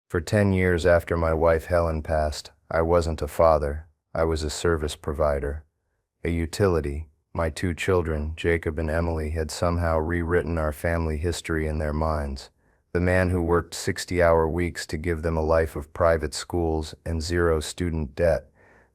For 10 years after my wife Helen passed, I wasn't a father. I was a service provider, a utility. My two children, Jacob and Emily, had somehow rewritten our family history in their minds. The man who worked 60-hour weeks to give them a life of private schools and zero student debt.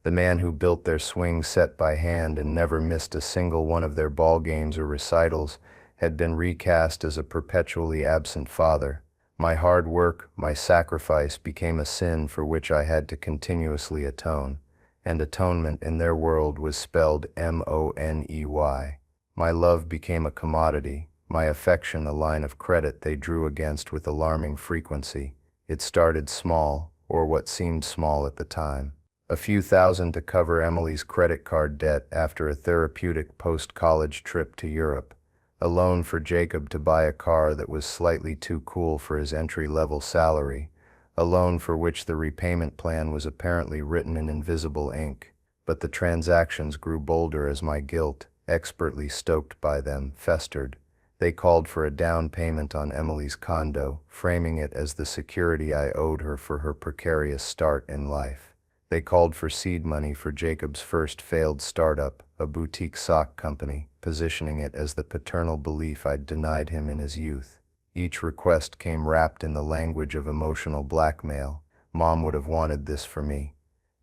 The man who built their swing set by hand and never missed a single one of their ball games or recitals had been recast as a perpetually absent father. My hard work, my sacrifice became a sin for which I had to continuously atone, and atonement in their world was spelled money. My love became a commodity, my affection a line of credit they drew against with alarming frequency. It started small, or what seemed small at the time. A few thousand to cover Emily's credit card debt after a therapeutic post-college trip to Europe. A loan for Jacob to buy a car that was slightly too cool for his entry-level salary. A loan for which the repayment plan was apparently written in invisible ink. But the transactions grew bolder as my guilt, expertly stoked by them, festered. They called for a down payment on Emily's condo, framing it as the security I owed her for her precarious start in life. They called for seed money for Jacob's first failed startup, a boutique sock company, positioning it as the paternal belief I'd denied him in his youth. Each request came wrapped in the language of emotional blackmail. Mom would have wanted this for me,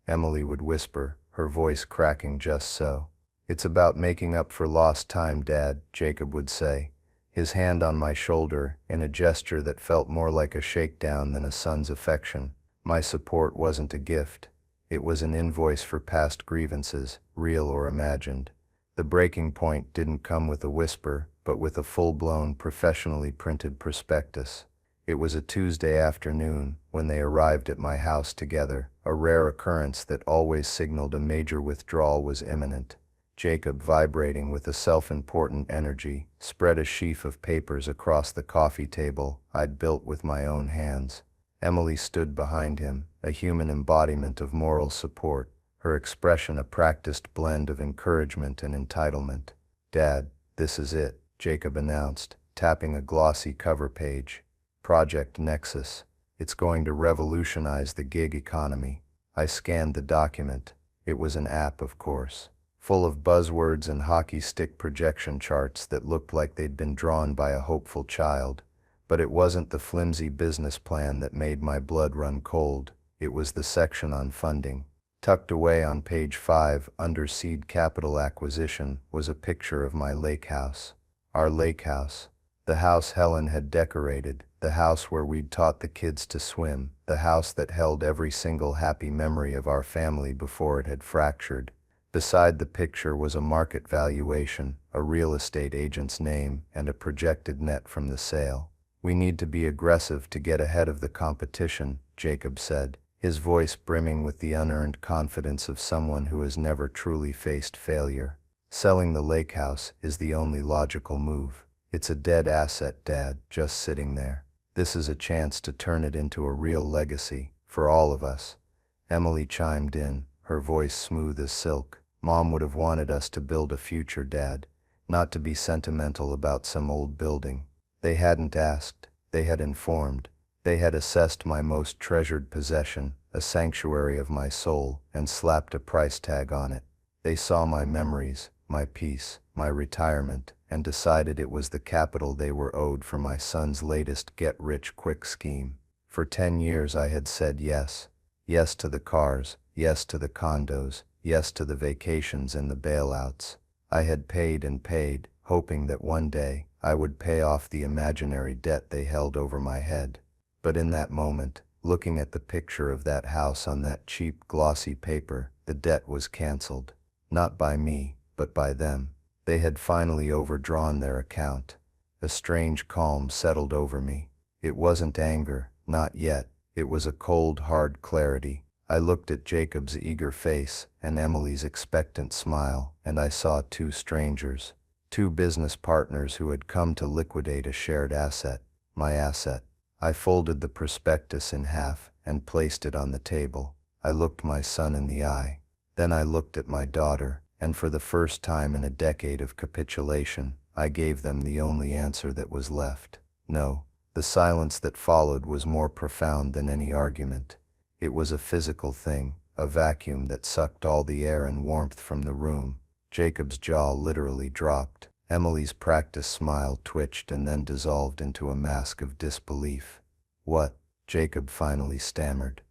Emily would whisper, her voice cracking just so. It's about making up for lost time, Dad, Jacob would say, his hand on my shoulder in a gesture that felt more like a shakedown than a son's affection. My support wasn't a gift. It was an invoice for past grievances, real or imagined. The breaking point didn't come with a whisper, but with a full-blown, professionally printed prospectus. It was a Tuesday afternoon when they arrived at my house together, a rare occurrence that always signaled a major withdrawal was imminent. Jacob, vibrating with a self-important energy, spread a sheaf of papers across the coffee table I'd built with my own hands. Emily stood behind him, a human embodiment of moral support, her expression a practiced blend of encouragement and entitlement. Dad, this is it, Jacob announced, tapping a glossy cover page. Project Nexus. It's going to revolutionize the gig economy. I scanned the document. It was an app, of course, full of buzzwords and hockey stick projection charts that looked like they'd been drawn by a hopeful child. But it wasn't the flimsy business plan that made my blood run cold. It was the section on funding. Tucked away on page 5, under seed capital acquisition, was a picture of my lake house. Our lake house. The house Helen had decorated, the house where we'd taught the kids to swim, the house that held every single happy memory of our family before it had fractured. Beside the picture was a market valuation, a real estate agent's name, and a projected net from the sale. We need to be aggressive to get ahead of the competition, Jacob said, his voice brimming with the unearned confidence of someone who has never truly faced failure. Selling the lake house is the only logical move. It's a dead asset, Dad, just sitting there. This is a chance to turn it into a real legacy, for all of us. Emily chimed in, her voice smooth as silk. Mom would have wanted us to build a future, Dad, not to be sentimental about some old building. They hadn't asked, they had informed. They had assessed my most treasured possession, a sanctuary of my soul, and slapped a price tag on it. They saw my memories, my peace, my retirement, and decided it was the capital they were owed for my son's latest get-rich-quick scheme. For 10 years I had said yes. Yes to the cars, yes to the condos, yes to the vacations and the bailouts. I had paid and paid, hoping that one day I would pay off the imaginary debt they held over my head. But in that moment, looking at the picture of that house on that cheap, glossy paper, the debt was canceled. Not by me, but by them. They had finally overdrawn their account. A strange calm settled over me. It wasn't anger, not yet. It was a cold, hard clarity. I looked at Jacob's eager face and Emily's expectant smile, and I saw two strangers. Two business partners who had come to liquidate a shared asset, my asset. I folded the prospectus in half and placed it on the table. I looked my son in the eye. Then I looked at my daughter, and for the first time in a decade of capitulation, I gave them the only answer that was left. No, The silence that followed was more profound than any argument. It was a physical thing, a vacuum that sucked all the air and warmth from the room. Jacob's jaw literally dropped. Emily's practiced smile twitched and then dissolved into a mask of disbelief. "What?" Jacob finally stammered.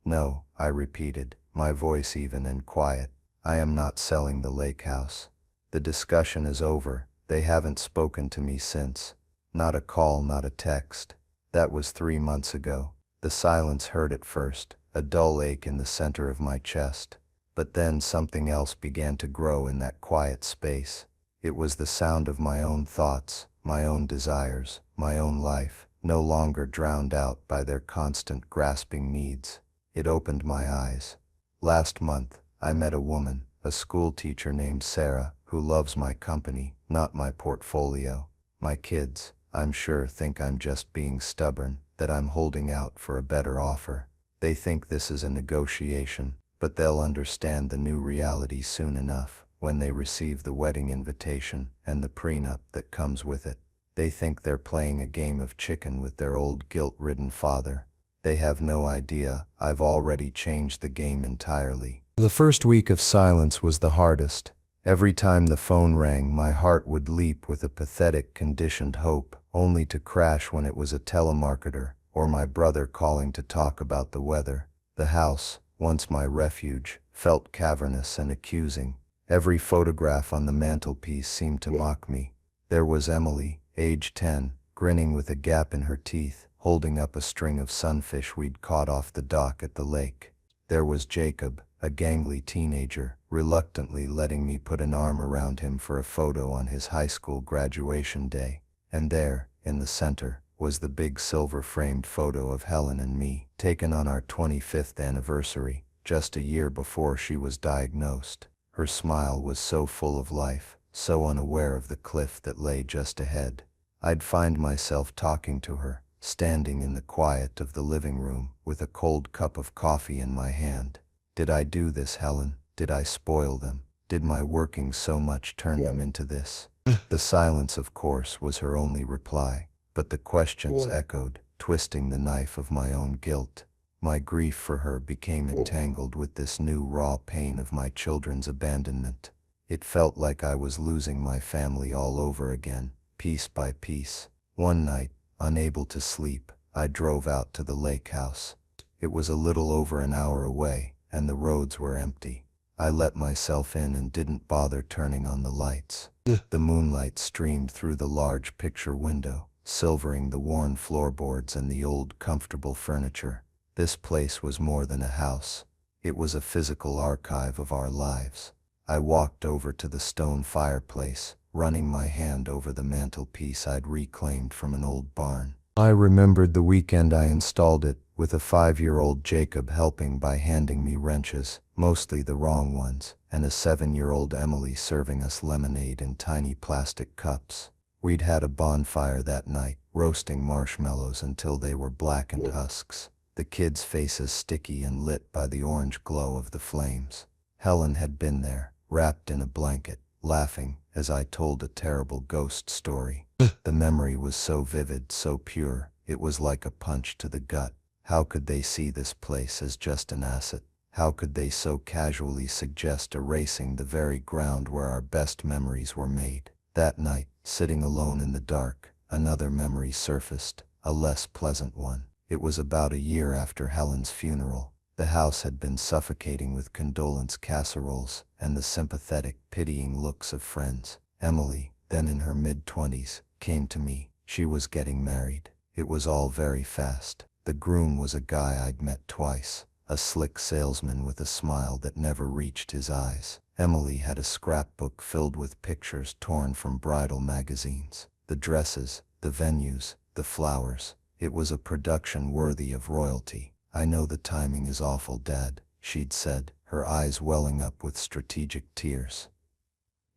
"No," I repeated, my voice even and quiet. "I am not selling the lake house. The discussion is over. They haven't spoken to me since. Not a call, not a text. That was 3 months ago." The silence hurt at first, a dull ache in the center of my chest. But then something else began to grow in that quiet space. It was the sound of my own thoughts, my own desires, my own life, no longer drowned out by their constant grasping needs. It opened my eyes. Last month, I met a woman, a school teacher named Sarah, who loves my company, not my portfolio. My kids, I'm sure, think I'm just being stubborn, that I'm holding out for a better offer. They think this is a negotiation, but they'll understand the new reality soon enough, when they receive the wedding invitation and the prenup that comes with it. They think they're playing a game of chicken with their old guilt-ridden father. They have no idea I've already changed the game entirely. The first week of silence was the hardest. Every time the phone rang, my heart would leap with a pathetic, conditioned hope, only to crash when it was a telemarketer or my brother calling to talk about the weather. The house, once my refuge, felt cavernous and accusing. Every photograph on the mantelpiece seemed to mock me. There was Emily, age 10, grinning with a gap in her teeth, holding up a string of sunfish we'd caught off the dock at the lake. There was Jacob, a gangly teenager, reluctantly letting me put an arm around him for a photo on his high school graduation day. And there, in the center, was the big silver-framed photo of Helen and me, taken on our 25th anniversary, just a year before she was diagnosed. Her smile was so full of life, so unaware of the cliff that lay just ahead. I'd find myself talking to her, standing in the quiet of the living room, with a cold cup of coffee in my hand. "Did I do this, Helen? Did I spoil them? Did my working so much turn them into this?" The silence, of course, was her only reply, but the questions echoed, twisting the knife of my own guilt. My grief for her became entangled with this new raw pain of my children's abandonment. It felt like I was losing my family all over again, piece by piece. One night, unable to sleep, I drove out to the lake house. It was a little over an hour away, and the roads were empty. I let myself in and didn't bother turning on the lights. The moonlight streamed through the large picture window, silvering the worn floorboards and the old, comfortable furniture. This place was more than a house. It was a physical archive of our lives. I walked over to the stone fireplace, running my hand over the mantelpiece I'd reclaimed from an old barn. I remembered the weekend I installed it, with a 5-year-old Jacob helping by handing me wrenches, mostly the wrong ones, and a 7-year-old Emily serving us lemonade in tiny plastic cups. We'd had a bonfire that night, roasting marshmallows until they were blackened husks, the kids' faces sticky and lit by the orange glow of the flames. Helen had been there, wrapped in a blanket, laughing as I told a terrible ghost story. The memory was so vivid, so pure, it was like a punch to the gut. How could they see this place as just an asset? How could they so casually suggest erasing the very ground where our best memories were made? That night, sitting alone in the dark, another memory surfaced, a less pleasant one. It was about a year after Helen's funeral. The house had been suffocating with condolence casseroles and the sympathetic, pitying looks of friends. Emily, then in her mid-20s, came to me. She was getting married. It was all very fast. The groom was a guy I'd met twice, a slick salesman with a smile that never reached his eyes. Emily had a scrapbook filled with pictures torn from bridal magazines. The dresses, the venues, the flowers. It was a production worthy of royalty. "I know the timing is awful, Dad," she'd said, her eyes welling up with strategic tears.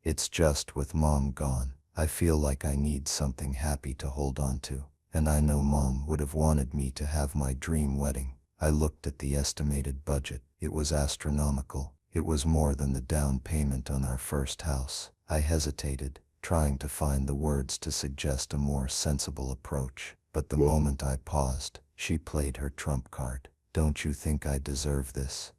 "It's just with Mom gone, I feel like I need something happy to hold on to. And I know Mom would have wanted me to have my dream wedding." I looked at the estimated budget. It was astronomical. It was more than the down payment on our first house. I hesitated, trying to find the words to suggest a more sensible approach. But the moment I paused, she played her trump card. Don't you think I deserve this?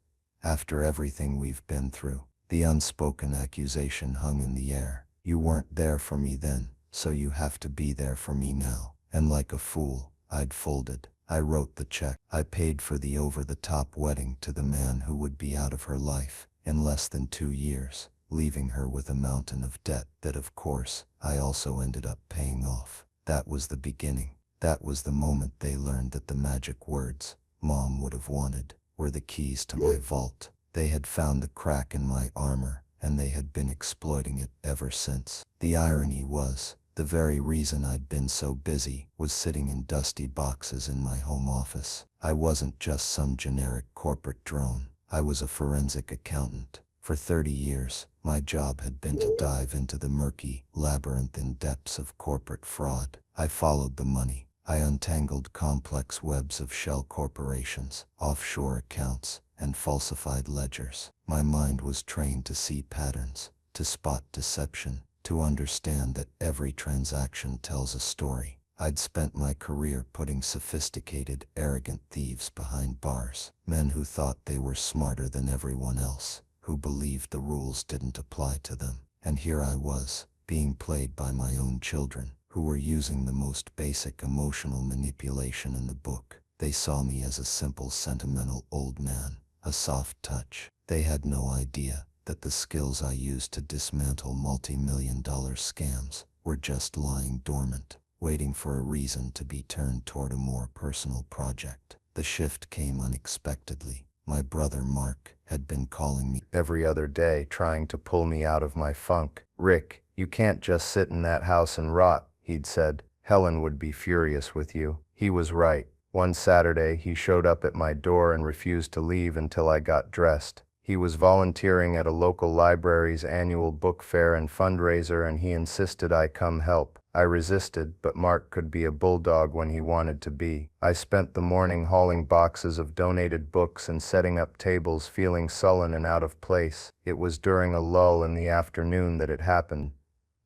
After everything we've been through. The unspoken accusation hung in the air. You weren't there for me then, so you have to be there for me now. And like a fool, I'd folded. I wrote the check. I paid for the over-the-top wedding to the man who would be out of her life in less than 2 years, leaving her with a mountain of debt that, of course, I also ended up paying off. That was the beginning. That was the moment they learned that the magic words Mom would have wanted were the keys to my vault. They had found the crack in my armor, and they had been exploiting it ever since. The irony was, the very reason I'd been so busy was sitting in dusty boxes in my home office. I wasn't just some generic corporate drone. I was a forensic accountant. For 30 years, my job had been to dive into the murky, labyrinthine depths of corporate fraud. I followed the money. I untangled complex webs of shell corporations, offshore accounts, and falsified ledgers. My mind was trained to see patterns, to spot deception, to understand that every transaction tells a story. I'd spent my career putting sophisticated, arrogant thieves behind bars, men who thought they were smarter than everyone else, who believed the rules didn't apply to them. And here I was, being played by my own children, who were using the most basic emotional manipulation in the book. They saw me as a simple, sentimental old man, a soft touch. They had no idea that the skills I used to dismantle multi-million-dollar scams were just lying dormant, waiting for a reason to be turned toward a more personal project. The shift came unexpectedly. My brother Mark had been calling me every other day, trying to pull me out of my funk. "Rick, you can't just sit in that house and rot," he'd said. "Helen would be furious with you." He was right. One Saturday, he showed up at my door and refused to leave until I got dressed. He was volunteering at a local library's annual book fair and fundraiser, and he insisted I come help. I resisted, but Mark could be a bulldog when he wanted to be. I spent the morning hauling boxes of donated books and setting up tables, feeling sullen and out of place. It was during a lull in the afternoon that it happened.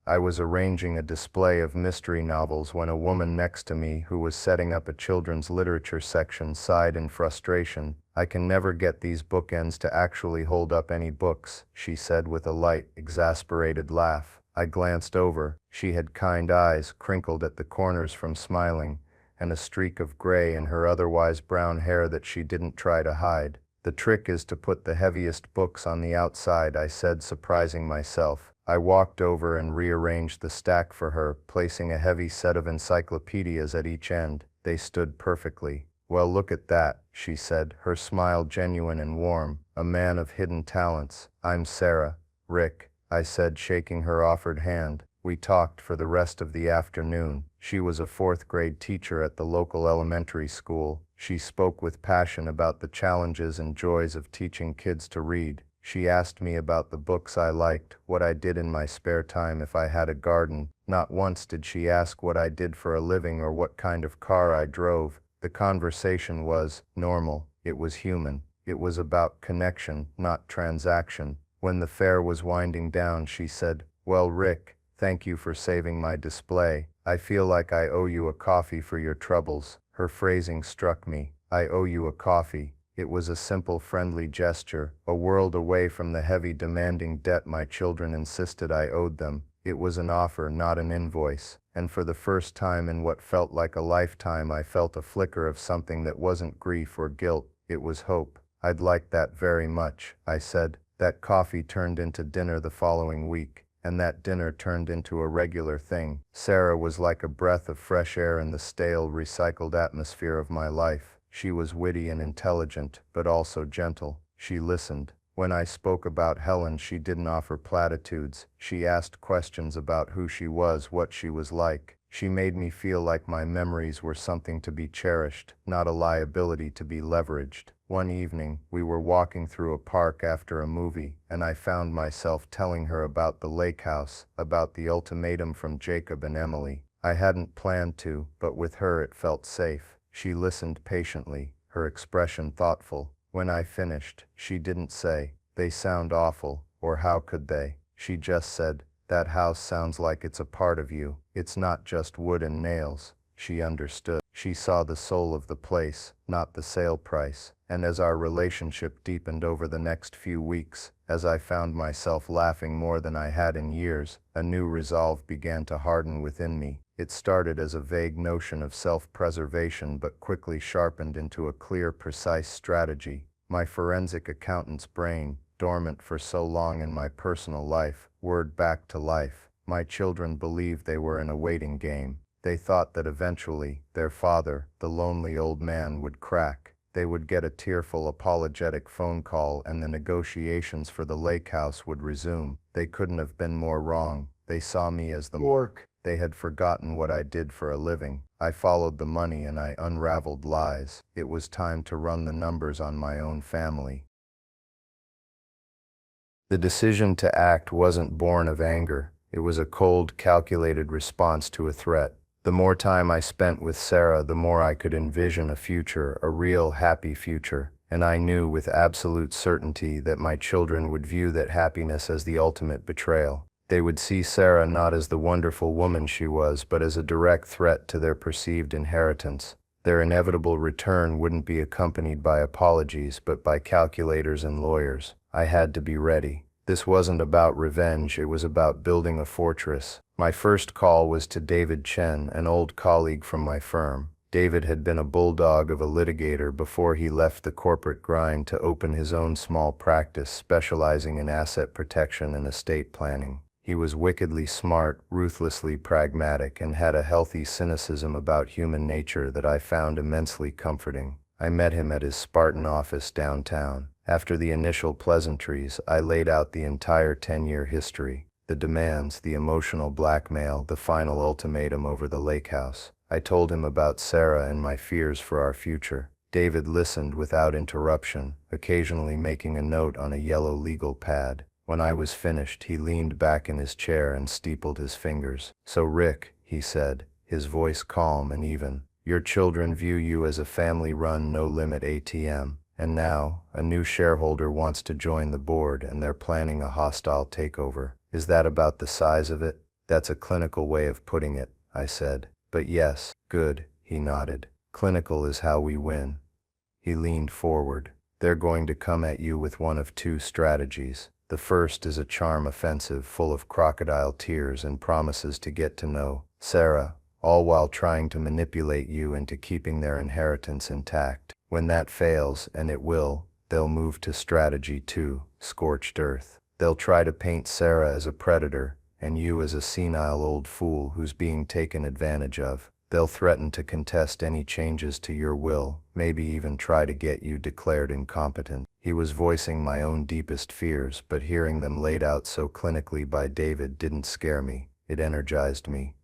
I was arranging a display of mystery novels when a woman next to me, who was setting up a children's literature section, sighed in frustration. "I can never get these bookends to actually hold up any books," she said with a light, exasperated laugh. I glanced over. She had kind eyes, crinkled at the corners from smiling, and a streak of gray in her otherwise brown hair that she didn't try to hide. "The trick is to put the heaviest books on the outside," I said, surprising myself. I walked over and rearranged the stack for her, placing a heavy set of encyclopedias at each end. They stood perfectly. "Well, look at that," she said, her smile genuine and warm. "A man of hidden talents." "I'm Sarah." "Rick," I said, shaking her offered hand. We talked for the rest of the afternoon. She was a 4th-grade teacher at the local elementary school. She spoke with passion about the challenges and joys of teaching kids to read. She asked me about the books I liked, what I did in my spare time if I had a garden. Not once did she ask what I did for a living or what kind of car I drove. The conversation was normal. It was human. It was about connection, not transaction. When the fair was winding down, she said, "Well, Rick, thank you for saving my display. I feel like I owe you a coffee for your troubles." Her phrasing struck me. I owe you a coffee. It was a simple, friendly gesture, a world away from the heavy, demanding debt my children insisted I owed them. It was an offer, not an invoice. And for the first time in what felt like a lifetime, I felt a flicker of something that wasn't grief or guilt. It was hope. "I'd like that very much," I said. That coffee turned into dinner the following week, and that dinner turned into a regular thing. Sarah was like a breath of fresh air in the stale, recycled atmosphere of my life. She was witty and intelligent, but also gentle. She listened. When I spoke about Helen, she didn't offer platitudes. She asked questions about who she was, what she was like. She made me feel like my memories were something to be cherished, not a liability to be leveraged. One evening, we were walking through a park after a movie, and I found myself telling her about the lake house, about the ultimatum from Jacob and Emily. I hadn't planned to, but with her it felt safe. She listened patiently, her expression thoughtful. When I finished, she didn't say, "They sound awful," or "How could they?" She just said, "That house sounds like it's a part of you. It's not just wood and nails." She understood. She saw the soul of the place, not the sale price. And as our relationship deepened over the next few weeks, as I found myself laughing more than I had in years, a new resolve began to harden within me. It started as a vague notion of self-preservation but quickly sharpened into a clear, precise strategy. My forensic accountant's brain, dormant for so long in my personal life, whirred back to life. My children believed they were in a waiting game. They thought that eventually, their father, the lonely old man, would crack. They would get a tearful, apologetic phone call and the negotiations for the lake house would resume. They couldn't have been more wrong. They saw me as the work. They had forgotten what I did for a living. I followed the money and I unraveled lies. It was time to run the numbers on my own family. The decision to act wasn't born of anger. It was a cold, calculated response to a threat. The more time I spent with Sarah, the more I could envision a future, a real, happy future. And I knew with absolute certainty that my children would view that happiness as the ultimate betrayal. They would see Sarah not as the wonderful woman she was, but as a direct threat to their perceived inheritance. Their inevitable return wouldn't be accompanied by apologies, but by calculators and lawyers. I had to be ready. This wasn't about revenge, it was about building a fortress. My first call was to David Chen, an old colleague from my firm. David had been a bulldog of a litigator before he left the corporate grind to open his own small practice specializing in asset protection and estate planning. He was wickedly smart, ruthlessly pragmatic, and had a healthy cynicism about human nature that I found immensely comforting. I met him at his Spartan office downtown. After the initial pleasantries, I laid out the entire 10-year history, the demands, the emotional blackmail, the final ultimatum over the lake house. I told him about Sarah and my fears for our future. David listened without interruption, occasionally making a note on a yellow legal pad. When I was finished, he leaned back in his chair and steepled his fingers. "So Rick," he said, his voice calm and even, "your children view you as a family-run, no-limit ATM. And now, a new shareholder wants to join the board and they're planning a hostile takeover. Is that about the size of it?" "That's a clinical way of putting it," I said. "But yes." "Good," he nodded. "Clinical is how we win." He leaned forward. "They're going to come at you with one of two strategies. The first is a charm offensive full of crocodile tears and promises to get to know Sarah, all while trying to manipulate you into keeping their inheritance intact. When that fails, and it will, they'll move to strategy 2, scorched earth. They'll try to paint Sarah as a predator, and you as a senile old fool who's being taken advantage of. They'll threaten to contest any changes to your will, maybe even try to get you declared incompetent. He was voicing my own deepest fears, but hearing them laid out so clinically by David didn't scare me. It energized me.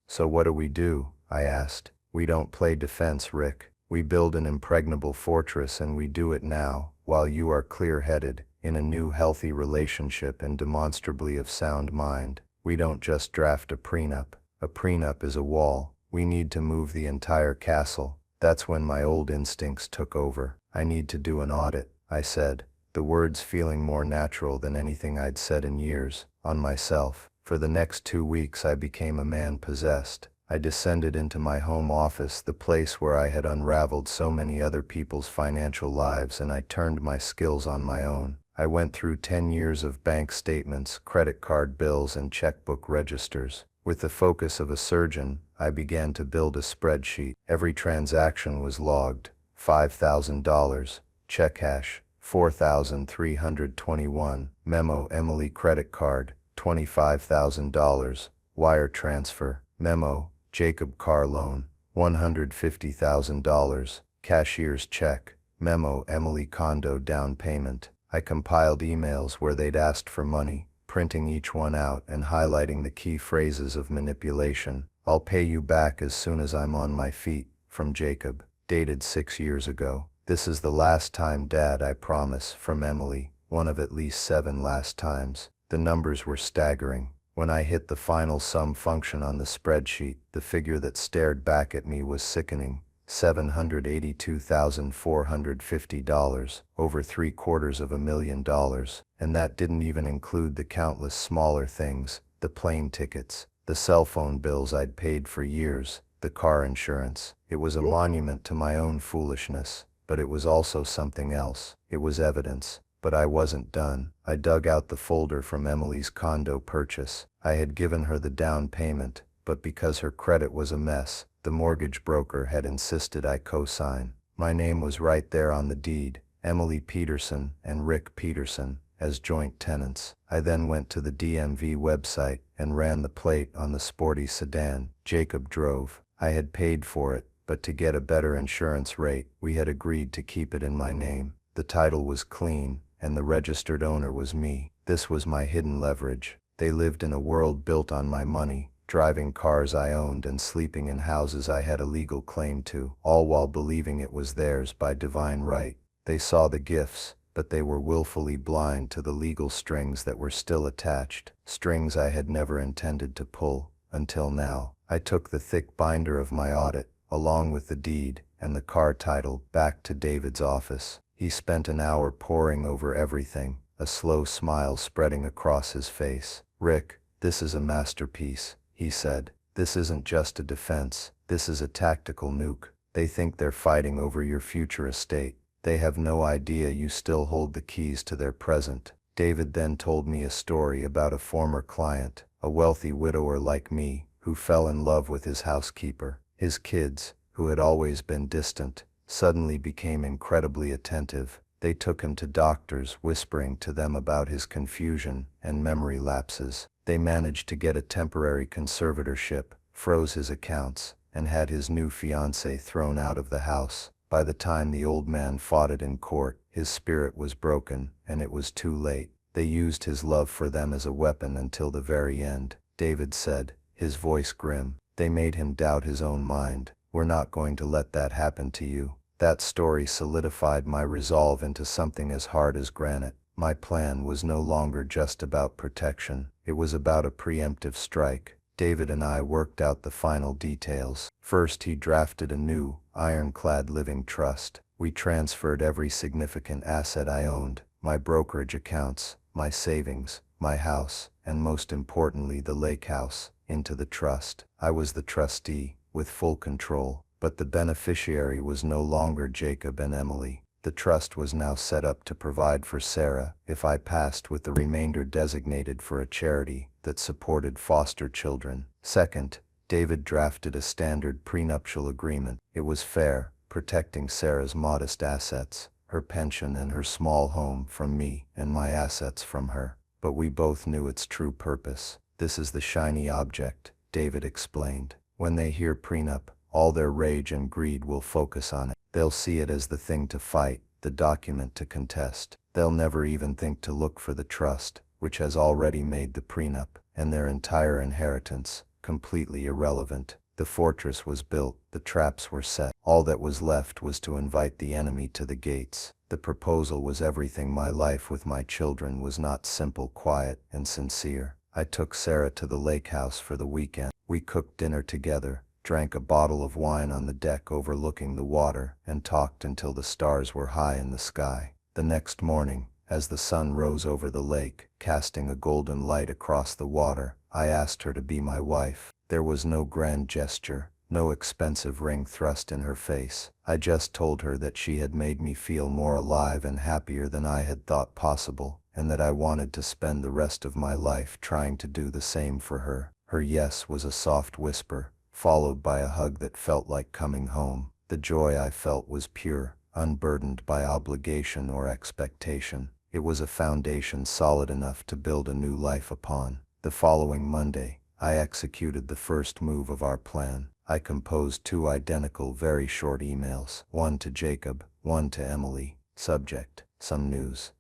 "So what do we do?" I asked. "We don't play defense, Rick. We build an impregnable fortress, and we do it now, while you are clear-headed, in a new healthy relationship and demonstrably of sound mind. We don't just draft a prenup. A prenup is a wall. We need to move the entire castle." That's when my old instincts took over. "I need to do an audit," I said, the words feeling more natural than anything I'd said in years, on myself. For the next 2 weeks I became a man possessed. I descended into my home office, the place where I had unraveled so many other people's financial lives, and I turned my skills on my own. I went through 10 years of bank statements, credit card bills, and checkbook registers. With the focus of a surgeon, I began to build a spreadsheet. Every transaction was logged. $5,000, check cash, 4,321, memo Emily credit card, $25,000, wire transfer, memo Jacob car loan, $150,000, cashier's check, memo Emily condo down payment. I compiled emails where they'd asked for money, printing each one out and highlighting the key phrases of manipulation. "I'll pay you back as soon as I'm on my feet," from Jacob, dated 6 years ago. "This is the last time, Dad, I promise," from Emily, one of at least 7 last times. The numbers were staggering. When I hit the final sum function on the spreadsheet, the figure that stared back at me was sickening. $782,450, over $750,000, and that didn't even include the countless smaller things, the plane tickets, the cell phone bills I'd paid for years, the car insurance. It was a monument to my own foolishness, but it was also something else. It was evidence. But I wasn't done. I dug out the folder from Emily's condo purchase. I had given her the down payment, but because her credit was a mess, the mortgage broker had insisted I co-sign. My name was right there on the deed, Emily Peterson and Rick Peterson, as joint tenants. I then went to the DMV website and ran the plate on the sporty sedan Jacob drove. I had paid for it, but to get a better insurance rate, we had agreed to keep it in my name. The title was clean, and the registered owner was me. This was my hidden leverage. They lived in a world built on my money, driving cars I owned and sleeping in houses I had a legal claim to, all while believing it was theirs by divine right. They saw the gifts, but they were willfully blind to the legal strings that were still attached, strings I had never intended to pull, until now. I took the thick binder of my audit, along with the deed and the car title, back to David's office. He spent an hour poring over everything, a slow smile spreading across his face. "Rick, this is a masterpiece," he said. "This isn't just a defense, this is a tactical nuke. They think they're fighting over your future estate. They have no idea you still hold the keys to their present." David then told me a story about a former client, a wealthy widower like me, who fell in love with his housekeeper. His kids, who had always been distant, suddenly became incredibly attentive. They took him to doctors, whispering to them about his confusion and memory lapses. They managed to get a temporary conservatorship, froze his accounts, and had his new fiancée thrown out of the house. By the time the old man fought it in court, his spirit was broken, and it was too late. They used his love for them as a weapon until the very end, David said, his voice grim. They made him doubt his own mind. "We're not going to let that happen to you." That story solidified my resolve into something as hard as granite. My plan was no longer just about protection. It was about a preemptive strike. David and I worked out the final details. First, he drafted a new, ironclad living trust. We transferred every significant asset I owned, my brokerage accounts, my savings, my house, and most importantly the lake house, into the trust. I was the trustee, with full control. But the beneficiary was no longer Jacob and Emily. The trust was now set up to provide for Sarah, if I passed, with the remainder designated for a charity that supported foster children. Second, David drafted a standard prenuptial agreement. It was fair, protecting Sarah's modest assets, her pension and her small home from me, and my assets from her. But we both knew its true purpose. "This is the shiny object," David explained. "When they hear prenup, all their rage and greed will focus on it. They'll see it as the thing to fight, the document to contest. They'll never even think to look for the trust, which has already made the prenup, and their entire inheritance, completely irrelevant. The fortress was built, the traps were set. All that was left was to invite the enemy to the gates. The proposal was everything. My life with my children was not simple, quiet, and sincere. I took Sarah to the lake house for the weekend. We cooked dinner together, drank a bottle of wine on the deck overlooking the water, and talked until the stars were high in the sky. The next morning, as the sun rose over the lake, casting a golden light across the water, I asked her to be my wife. There was no grand gesture, no expensive ring thrust in her face. I just told her that she had made me feel more alive and happier than I had thought possible, and that I wanted to spend the rest of my life trying to do the same for her. Her yes was a soft whisper, followed by a hug that felt like coming home. The joy I felt was pure, unburdened by obligation or expectation. It was a foundation solid enough to build a new life upon. The following Monday, I executed the first move of our plan. I composed 2 identical, very short emails, one to Jacob, one to Emily. Subject: some news.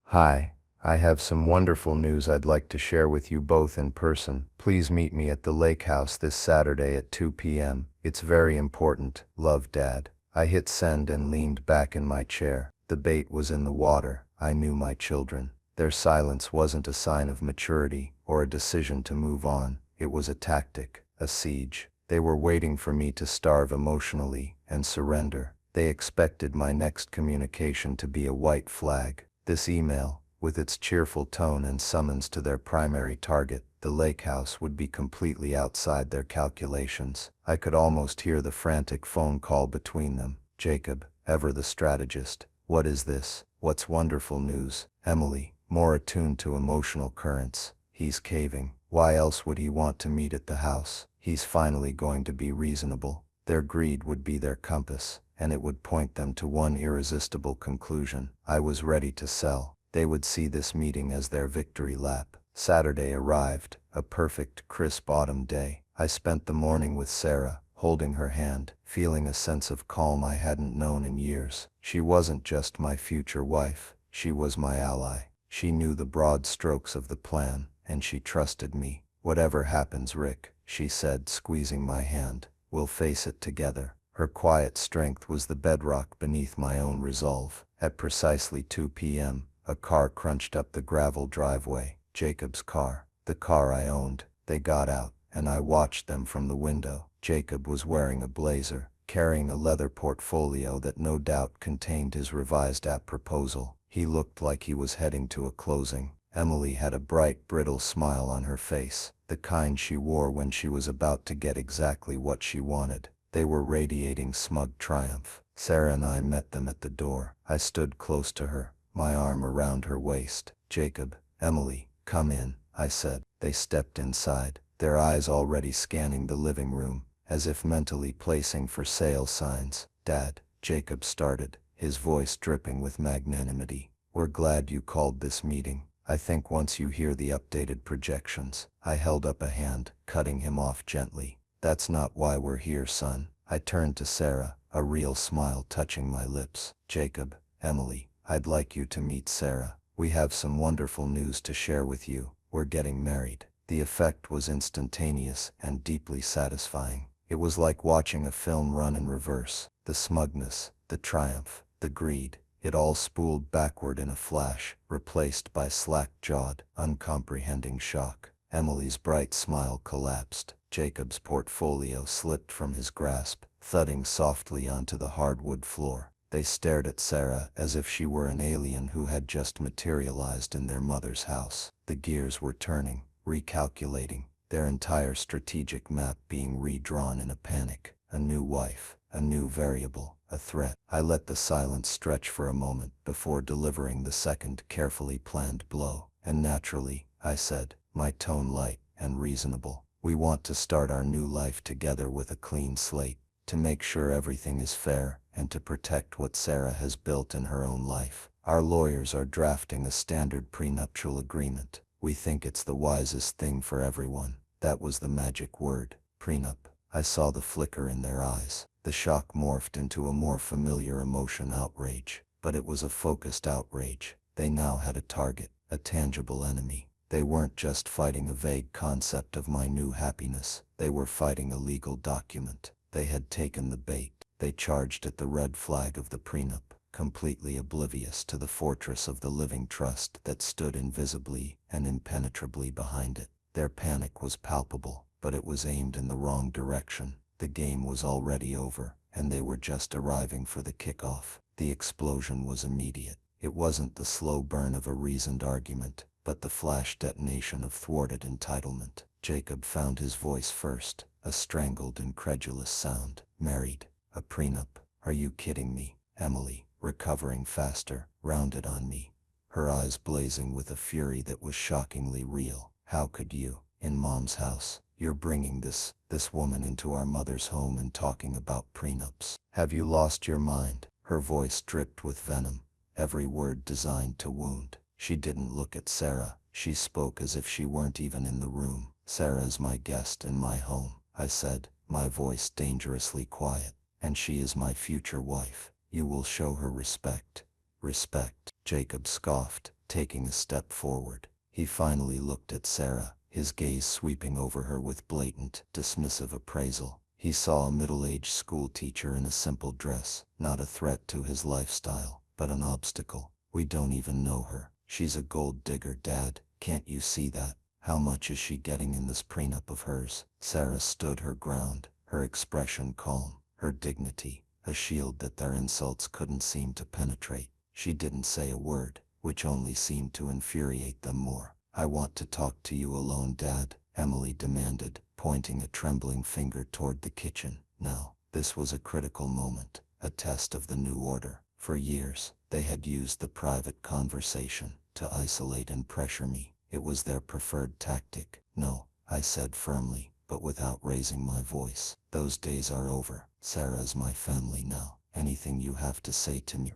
"Hi. I have some wonderful news I'd like to share with you both in person. Please meet me at the lake house this Saturday at 2 p.m. It's very important. Love, Dad." I hit send and leaned back in my chair. The bait was in the water. I knew my children. Their silence wasn't a sign of maturity or a decision to move on. It was a tactic, a siege. They were waiting for me to starve emotionally and surrender. They expected my next communication to be a white flag. This email, With its cheerful tone and summons to their primary target, the lake house would be completely outside their calculations. I could almost hear the frantic phone call between them. Jacob, ever the strategist. What is this? What's wonderful news? Emily, more attuned to emotional currents. He's caving. Why else would he want to meet at the house? He's finally going to be reasonable. Their greed would be their compass, and it would point them to one irresistible conclusion. I was ready to sell. They would see this meeting as their victory lap. Saturday arrived, a perfect, crisp autumn day. I spent the morning with Sarah, holding her hand, feeling a sense of calm I hadn't known in years. She wasn't just my future wife, she was my ally. She knew the broad strokes of the plan, and she trusted me. Whatever happens, Rick, she said, squeezing my hand, we'll face it together. Her quiet strength was the bedrock beneath my own resolve. At precisely 2 p.m., a car crunched up the gravel driveway. Jacob's car, the car I owned. They got out, and I watched them from the window. Jacob was wearing a blazer, carrying a leather portfolio that no doubt contained his revised app proposal. He looked like he was heading to a closing. Emily had a bright, brittle smile on her face, the kind she wore when she was about to get exactly what she wanted. They were radiating smug triumph. Sarah and I met them at the door. I stood close to her, my arm around her waist. Jacob, Emily, come in, I said. They stepped inside, their eyes already scanning the living room, as if mentally placing for sale signs. Dad, Jacob started, his voice dripping with magnanimity. We're glad you called this meeting. I think once you hear the updated projections. I held up a hand, cutting him off gently. That's not why we're here, son. I turned to Sarah, a real smile touching my lips. Jacob, Emily, I'd like you to meet Sarah. We have some wonderful news to share with you. We're getting married. The effect was instantaneous and deeply satisfying. It was like watching a film run in reverse. The smugness, the triumph, the greed, it all spooled backward in a flash, replaced by slack-jawed, uncomprehending shock. Emily's bright smile collapsed. Jacob's portfolio slipped from his grasp, thudding softly onto the hardwood floor. They stared at Sarah as if she were an alien who had just materialized in their mother's house. The gears were turning, recalculating, their entire strategic map being redrawn in a panic. A new wife, a new variable, a threat. I let the silence stretch for a moment before delivering the second carefully planned blow. And naturally, I said, my tone light and reasonable. We want to start our new life together with a clean slate, to make sure everything is fair, and to protect what Sarah has built in her own life. Our lawyers are drafting a standard prenuptial agreement. We think it's the wisest thing for everyone. That was the magic word, prenup. I saw the flicker in their eyes. The shock morphed into a more familiar emotion, outrage. But it was a focused outrage. They now had a target, a tangible enemy. They weren't just fighting a vague concept of my new happiness. They were fighting a legal document. They had taken the bait. They charged at the red flag of the prenup, completely oblivious to the fortress of the living trust that stood invisibly and impenetrably behind it. Their panic was palpable, but it was aimed in the wrong direction. The game was already over, and they were just arriving for the kickoff. The explosion was immediate. It wasn't the slow burn of a reasoned argument, but the flash detonation of thwarted entitlement. Jacob found his voice first, a strangled, incredulous sound. Married? A prenup? Are you kidding me? Emily, recovering faster, rounded on me, her eyes blazing with a fury that was shockingly real. How could you? In Mom's house, you're bringing this woman into our mother's home and talking about prenups. Have you lost your mind? Her voice dripped with venom, every word designed to wound. She didn't look at Sarah. She spoke as if she weren't even in the room. Sarah's my guest in my home, I said, my voice dangerously quiet. And she is my future wife. You will show her respect. Respect, Jacob scoffed, taking a step forward. He finally looked at Sarah, his gaze sweeping over her with blatant, dismissive appraisal. He saw a middle-aged school teacher in a simple dress, not a threat to his lifestyle, but an obstacle. We don't even know her. She's a gold digger, Dad. Can't you see that? How much is she getting in this prenup of hers? Sarah stood her ground, her expression calm, her dignity, a shield that their insults couldn't seem to penetrate. She didn't say a word. which only seemed to infuriate them more. I want to talk to you alone, Dad, Emily demanded, pointing a trembling finger toward the kitchen. Now, this was a critical moment, a test of the new order. For years, they had used the private conversation to isolate and pressure me. It was their preferred tactic. No, I said firmly, but without raising my voice. Those days are over. Sarah is my family now. Anything you have to say to me,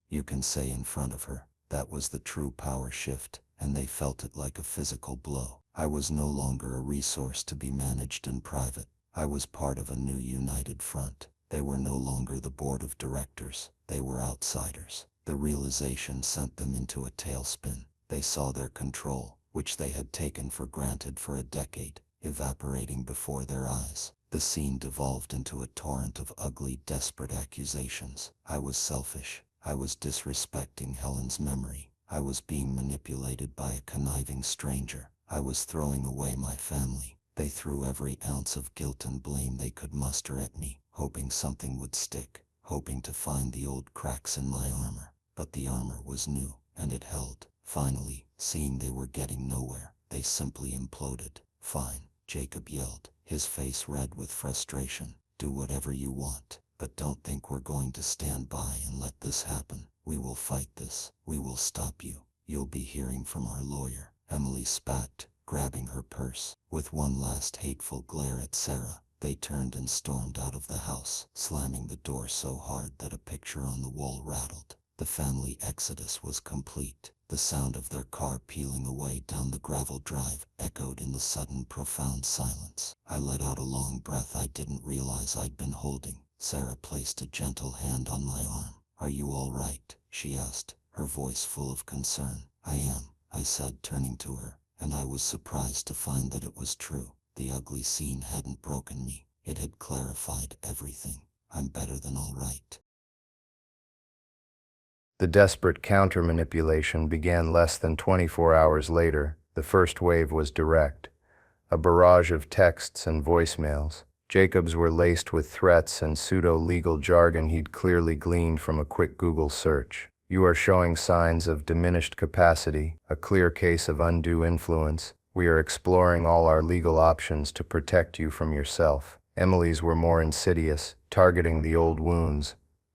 you can say in front of her. That was the true power shift, and they felt it like a physical blow. I was no longer a resource to be managed in private. I was part of a new united front. They were no longer the board of directors. They were outsiders. The realization sent them into a tailspin. They saw their control, which they had taken for granted for a decade, evaporating before their eyes. The scene devolved into a torrent of ugly, desperate accusations. I was selfish. I was disrespecting Helen's memory. I was being manipulated by a conniving stranger. I was throwing away my family. They threw every ounce of guilt and blame they could muster at me, hoping something would stick, hoping to find the old cracks in my armor. But the armor was new, and it held. Finally, seeing they were getting nowhere, they simply imploded. Fine, Jacob yelled, his face red with frustration. Do whatever you want, but don't think we're going to stand by and let this happen. We will fight this. We will stop you. You'll be hearing from our lawyer. Emily spat, grabbing her purse. With one last hateful glare at Sarah, they turned and stormed out of the house, slamming the door so hard that a picture on the wall rattled. The family exodus was complete. The sound of their car peeling away down the gravel drive echoed in the sudden profound silence. I let out a long breath I didn't realize I'd been holding. Sarah placed a gentle hand on my arm. Are you all right? She asked, her voice full of concern. I am, I said, turning to her, and I was surprised to find that it was true. The ugly scene hadn't broken me. It had clarified everything. I'm better than all right. The desperate counter-manipulation began less than 24 hours later. The first wave was direct. A barrage of texts and voicemails. Jacob's were laced with threats and pseudo-legal jargon he'd clearly gleaned from a quick Google search. You are showing signs of diminished capacity, a clear case of undue influence. We are exploring all our legal options to protect you from yourself. Emily's were more insidious, targeting the old wounds.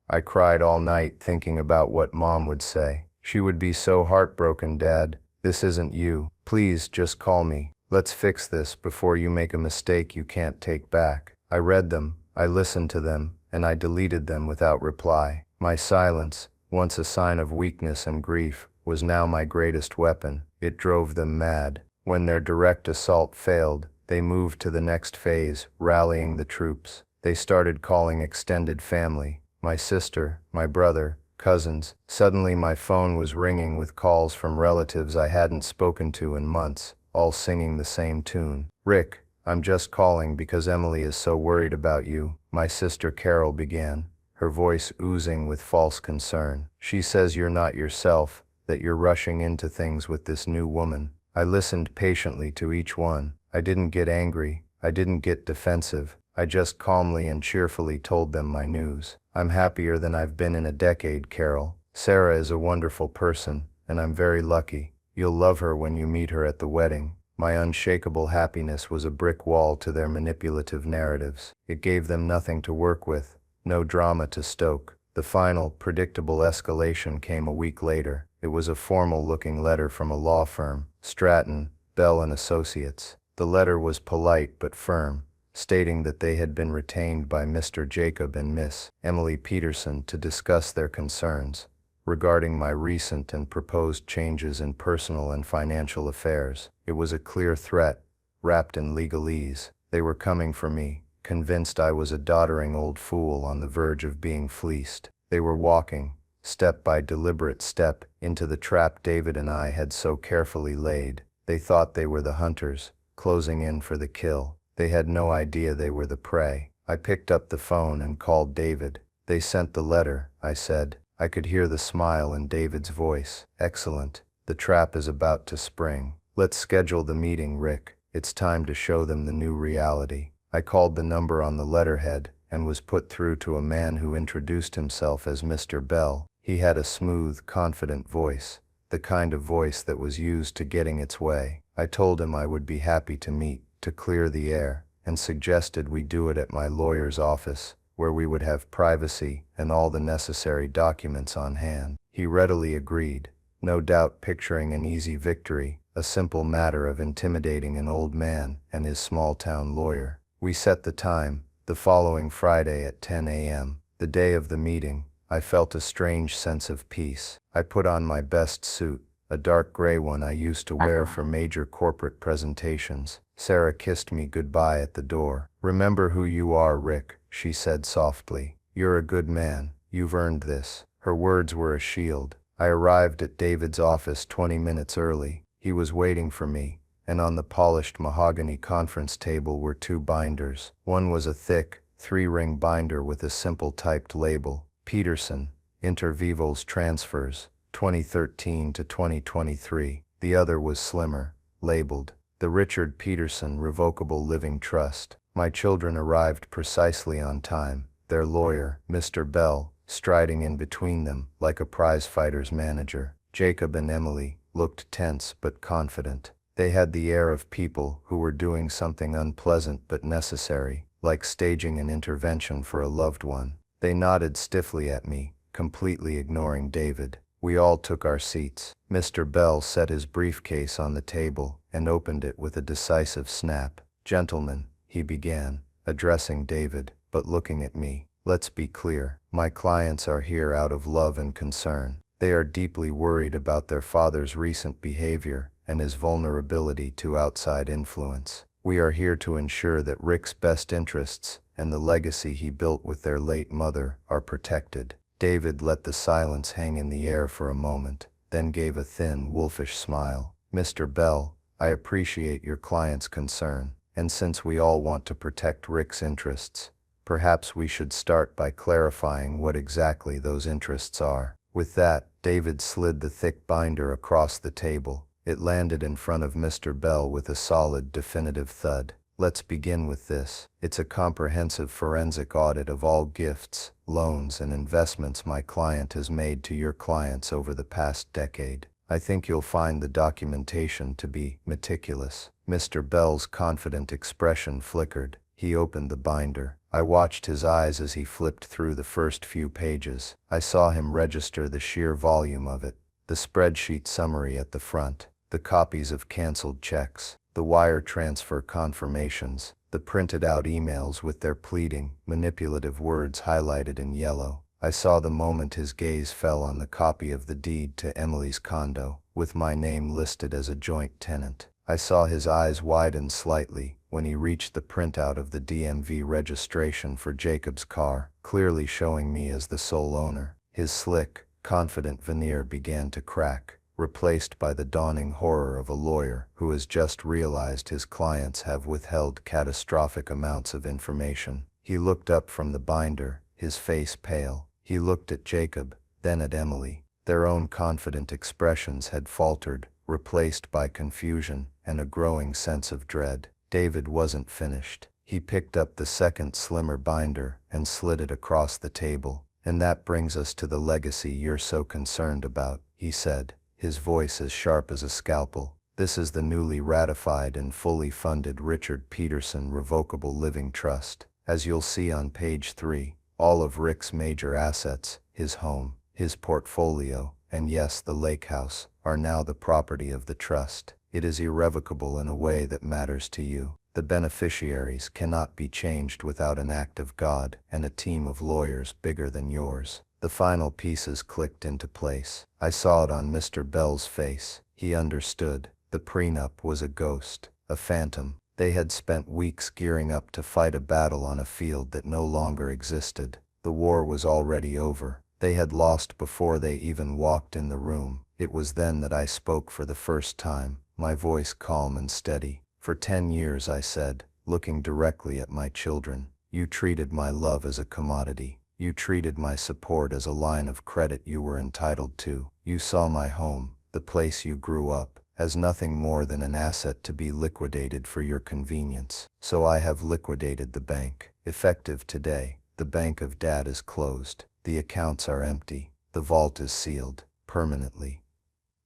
I cried all night thinking about what Mom would say. She would be so heartbroken, Dad. This isn't you. Please, just call me. Let's fix this before you make a mistake you can't take back. I read them, I listened to them, and I deleted them without reply. My silence, once a sign of weakness and grief, was now my greatest weapon. It drove them mad. When their direct assault failed, they moved to the next phase, rallying the troops. They started calling extended family. My sister, my brother, cousins. Suddenly my phone was ringing with calls from relatives I hadn't spoken to in months, all singing the same tune. Rick, I'm just calling because Emily is so worried about you, my sister Carol began, her voice oozing with false concern. She says you're not yourself, that you're rushing into things with this new woman. I listened patiently to each one. I didn't get angry. I didn't get defensive. I just calmly and cheerfully told them my news. I'm happier than I've been in a decade, Carol. Sarah is a wonderful person, and I'm very lucky. You'll love her when you meet her at the wedding. My unshakable happiness was a brick wall to their manipulative narratives. It gave them nothing to work with, no drama to stoke. The final, predictable escalation came a week later. It was a formal-looking letter from a law firm, Stratton, Bell and Associates. The letter was polite but firm, stating that they had been retained by Mr. Jacob and Miss Emily Peterson to discuss their concerns regarding my recent and proposed changes in personal and financial affairs. It was a clear threat, wrapped in legalese. They were coming for me, convinced I was a doddering old fool on the verge of being fleeced. They were walking, step by deliberate step, into the trap David and I had so carefully laid. They thought they were the hunters, closing in for the kill. They had no idea they were the prey. I picked up the phone and called David. They sent the letter, I said. I could hear the smile in David's voice. Excellent. The trap is about to spring. Let's schedule the meeting, Rick. It's time to show them the new reality. I called the number on the letterhead and was put through to a man who introduced himself as Mr. Bell. He had a smooth, confident voice, the kind of voice that was used to getting its way. I told him I would be happy to meet, to clear the air, and suggested we do it at my lawyer's office, where we would have privacy and all the necessary documents on hand. He readily agreed, no doubt picturing an easy victory, a simple matter of intimidating an old man and his small-town lawyer. We set the time, the following Friday at 10 a.m. The day of the meeting, I felt a strange sense of peace. I put on my best suit, a dark gray one I used to wear for major corporate presentations. Sarah kissed me goodbye at the door. "Remember who you are, Rick," she said softly. "You're a good man. You've earned this." Her words were a shield. I arrived at David's office 20 minutes early. He was waiting for me, and on the polished mahogany conference table were 2 binders. One was a thick, 3-ring binder with a simple typed label, Peterson, Inter Vivos Transfers, 2013 to 2023. The other was slimmer, labeled, The Richard Peterson Revocable Living Trust. My children arrived precisely on time, their lawyer, Mr. Bell, striding in between them like a prize-fighter's manager. Jacob and Emily looked tense but confident. They had the air of people who were doing something unpleasant but necessary, like staging an intervention for a loved one. They nodded stiffly at me, completely ignoring David. We all took our seats. Mr. Bell set his briefcase on the table and opened it with a decisive snap. "Gentlemen," he began, addressing David, but looking at me, "let's be clear. My clients are here out of love and concern. They are deeply worried about their father's recent behavior and his vulnerability to outside influence. We are here to ensure that Rick's best interests and the legacy he built with their late mother are protected." David let the silence hang in the air for a moment, then gave a thin, wolfish smile. "Mr. Bell, I appreciate your client's concern, and since we all want to protect Rick's interests, perhaps we should start by clarifying what exactly those interests are." With that, David slid the thick binder across the table. It landed in front of Mr. Bell with a solid, definitive thud. "Let's begin with this. It's a comprehensive forensic audit of all gifts, loans, and investments my client has made to your clients over the past decade. I think you'll find the documentation to be meticulous." Mr. Bell's confident expression flickered. He opened the binder. I watched his eyes as he flipped through the first few pages. I saw him register the sheer volume of it, the spreadsheet summary at the front, the copies of canceled checks, the wire transfer confirmations, the printed out emails with their pleading, manipulative words highlighted in yellow. I saw the moment his gaze fell on the copy of the deed to Emily's condo, with my name listed as a joint tenant. I saw his eyes widen slightly when he reached the printout of the DMV registration for Jacob's car, clearly showing me as the sole owner. His slick, confident veneer began to crack, replaced by the dawning horror of a lawyer who has just realized his clients have withheld catastrophic amounts of information. He looked up from the binder, his face pale. He looked at Jacob, then at Emily. Their own confident expressions had faltered, replaced by confusion and a growing sense of dread. David wasn't finished. He picked up the second slimmer binder and slid it across the table. "And that brings us to the legacy you're so concerned about," he said, his voice as sharp as a scalpel. "This is the newly ratified and fully funded Richard Peterson Revocable Living Trust. As you'll see on page 3, all of Rick's major assets, his home, his portfolio, and yes, the lake house, are now the property of the trust. It is irrevocable in a way that matters to you. The beneficiaries cannot be changed without an act of God and a team of lawyers bigger than yours." The final pieces clicked into place. I saw it on Mr. Bell's face. He understood. The prenup was a ghost, a phantom. They had spent weeks gearing up to fight a battle on a field that no longer existed. The war was already over. They had lost before they even walked in the room. It was then that I spoke for the first time, my voice calm and steady. "For 10 years," I said, looking directly at my children, "you treated my love as a commodity. You treated my support as a line of credit you were entitled to. You saw my home, the place you grew up, as nothing more than an asset to be liquidated for your convenience. So I have liquidated the bank. Effective today, the bank of Dad is closed. The accounts are empty. The vault is sealed, permanently.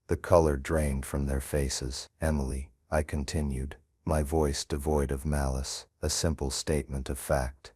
The color drained from their faces. Emily, I continued, my voice devoid of malice, a simple statement of fact.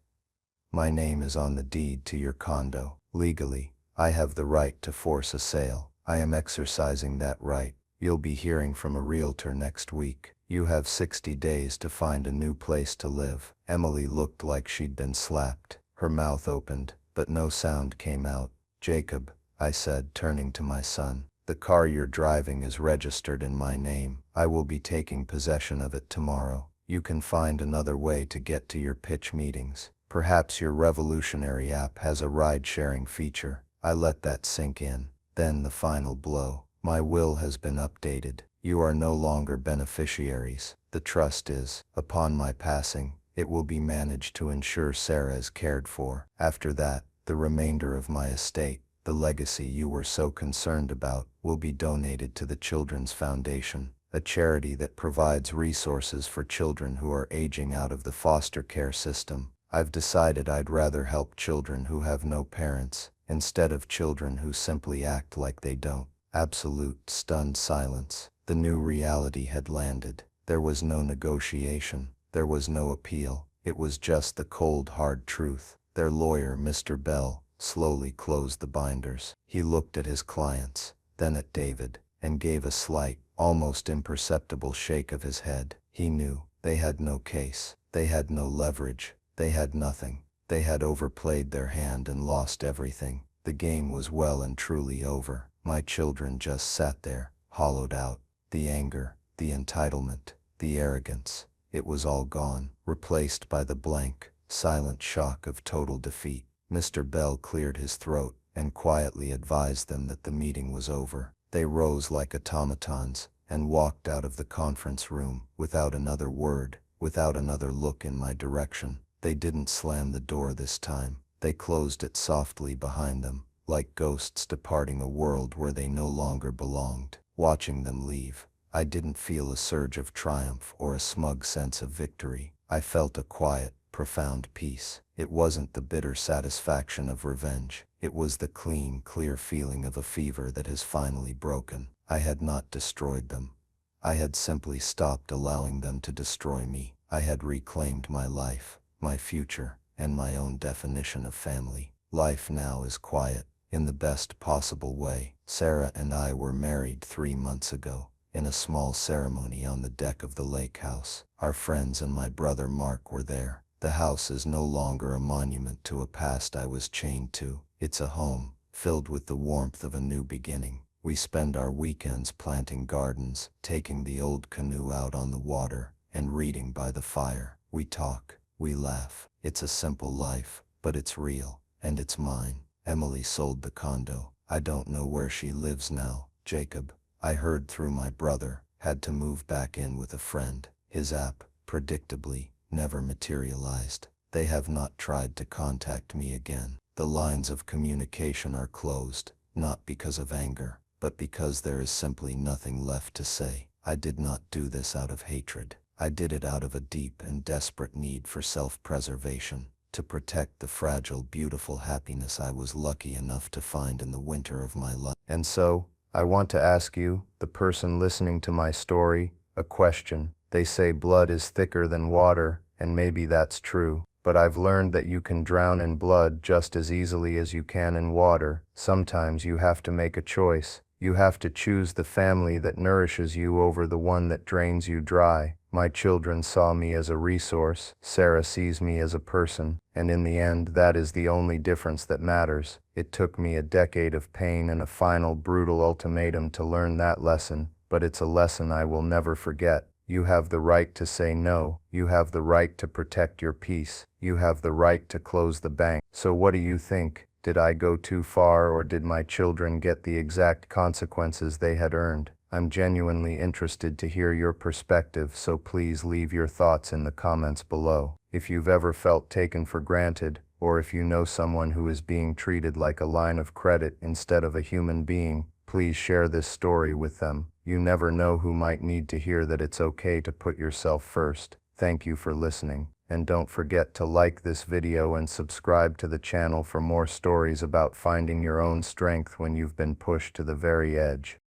My name is on the deed to your condo. Legally, I have the right to force a sale. I am exercising that right. You'll be hearing from a realtor next week. You have 60 days to find a new place to live. Emily looked like she'd been slapped. Her mouth opened, but no sound came out. Jacob, I said, turning to my son, the car you're driving is registered in my name. I will be taking possession of it tomorrow. You can find another way to get to your pitch meetings. Perhaps your revolutionary app has a ride-sharing feature. I let that sink in. Then the final blow. My will has been updated. You are no longer beneficiaries. The trust is, upon my passing, it will be managed to ensure Sarah is cared for. After that, the remainder of my estate, the legacy you were so concerned about, will be donated to the Children's Foundation, a charity that provides resources for children who are aging out of the foster care system. I've decided I'd rather help children who have no parents, instead of children who simply act like they don't. Absolute, stunned silence. The new reality had landed. There was no negotiation. There was no appeal. It was just the cold, hard truth. Their lawyer, Mr. Bell, slowly closed the binders. He looked at his clients, then at David, and gave a slight, almost imperceptible shake of his head. He knew. They had no case. They had no leverage. They had nothing. They had overplayed their hand and lost everything. The game was well and truly over. My children just sat there, hollowed out. The anger, the entitlement, the arrogance, it was all gone, replaced by the blank, silent shock of total defeat. Mr. Bell cleared his throat and quietly advised them that the meeting was over. They rose like automatons and walked out of the conference room without another word, without another look in my direction. They didn't slam the door this time. They closed it softly behind them, like ghosts departing a world where they no longer belonged. Watching them leave, I didn't feel a surge of triumph or a smug sense of victory. I felt a quiet, profound peace. It wasn't the bitter satisfaction of revenge. It was the clean, clear feeling of a fever that has finally broken. I had not destroyed them. I had simply stopped allowing them to destroy me. I had reclaimed my life, my future, and my own definition of family. Life now is quiet, in the best possible way. Sarah and I were married 3 months ago, in a small ceremony on the deck of the lake house. Our friends and my brother Mark were there. The house is no longer a monument to a past I was chained to. It's a home, filled with the warmth of a new beginning. We spend our weekends planting gardens, taking the old canoe out on the water, and reading by the fire. We talk, we laugh. It's a simple life, but it's real, and it's mine. Emily sold the condo. I don't know where she lives now. Jacob, I heard through my brother, had to move back in with a friend. His app, predictably, never materialized. They have not tried to contact me again. The lines of communication are closed, not because of anger, but because there is simply nothing left to say. I did not do this out of hatred. I did it out of a deep and desperate need for self-preservation, to protect the fragile, beautiful happiness I was lucky enough to find in the winter of my life. And so, I want to ask you, the person listening to my story, a question. They say blood is thicker than water, and maybe that's true. But I've learned that you can drown in blood just as easily as you can in water. Sometimes you have to make a choice. You have to choose the family that nourishes you over the one that drains you dry. My children saw me as a resource. Sarah sees me as a person. And in the end, that is the only difference that matters. It took me a decade of pain and a final brutal ultimatum to learn that lesson, but it's a lesson I will never forget. You have the right to say no. You have the right to protect your peace. You have the right to close the bank. So what do you think? Did I go too far, or did my children get the exact consequences they had earned? I'm genuinely interested to hear your perspective, so please leave your thoughts in the comments below. If you've ever felt taken for granted, or if you know someone who is being treated like a line of credit instead of a human being, please share this story with them. You never know who might need to hear that it's okay to put yourself first. Thank you for listening. And don't forget to like this video and subscribe to the channel for more stories about finding your own strength when you've been pushed to the very edge.